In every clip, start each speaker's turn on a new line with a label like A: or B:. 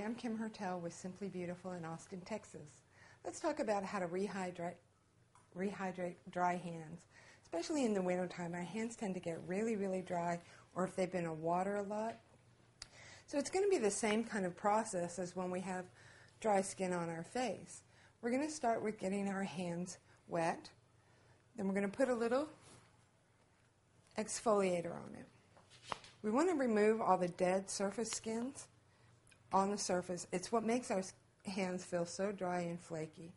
A: I'm Kim Hertel with Simply Beautiful in Austin, Texas. Let's talk about how to rehydrate dry hands. Especially in the wintertime, our hands tend to get really, really dry, or if they've been in water a lot. So it's going to be the same kind of process as when we have dry skin on our face. We're going to start with getting our hands wet. Then we're going to put a little exfoliator on it. We want to remove all the dead surface skins on the surface. It's what makes our hands feel so dry and flaky.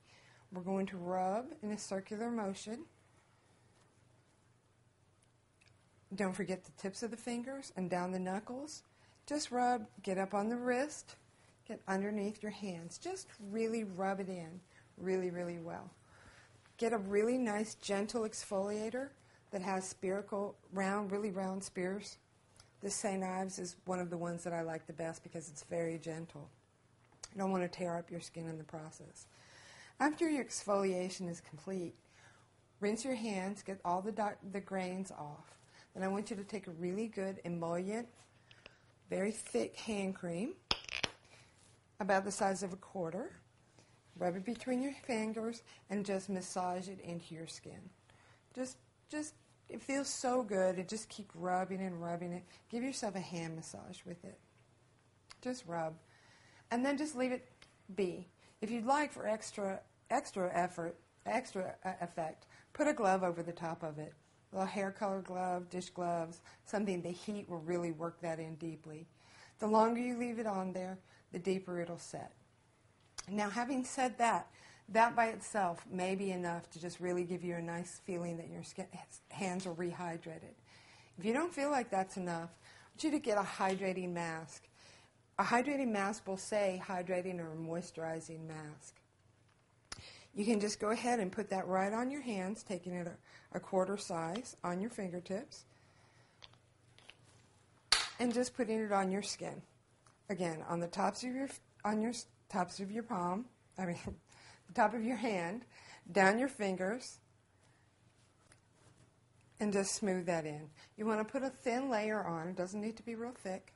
A: We're going to rub in a circular motion. Don't forget the tips of the fingers and down the knuckles. Just rub, get up on the wrist, get underneath your hands. Just really rub it in really, really well. Get a really nice gentle exfoliator that has spherical, really round spears. This St. Ives is one of the ones that I like the best because it's very gentle. You don't want to tear up your skin in the process. After your exfoliation is complete, rinse your hands, get all the grains off. Then I want you to take a really good emollient, very thick hand cream, about the size of a quarter. Rub it between your fingers and just massage it into your skin. Just it feels so good, and just keep rubbing and rubbing it. Give yourself a hand massage with it. Just rub. And then just leave it be. If you'd like, for extra effect, put a glove over the top of it. A little hair color glove, dish gloves, something the heat will really work that in deeply. The longer you leave it on there, the deeper it'll set. Now, having said that by itself may be enough to just really give you a nice feeling that your hands are rehydrated. If you don't feel like that's enough, I want you to get a hydrating mask. A hydrating mask will say hydrating or moisturizing mask. You can just go ahead and put that right on your hands, taking it a quarter size on your fingertips, and just putting it on your skin. Again, on the tops of your palm, the top of your hand, down your fingers, and just smooth that in. You want to put a thin layer on. It doesn't need to be real thick.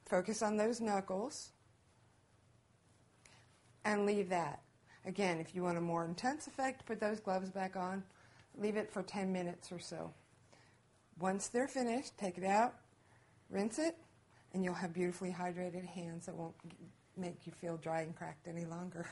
A: Focus on those knuckles, and leave that. Again, if you want a more intense effect, put those gloves back on. Leave it for 10 minutes or so. Once they're finished, take it out, rinse it, and you'll have beautifully hydrated hands that won't make you feel dry and cracked any longer.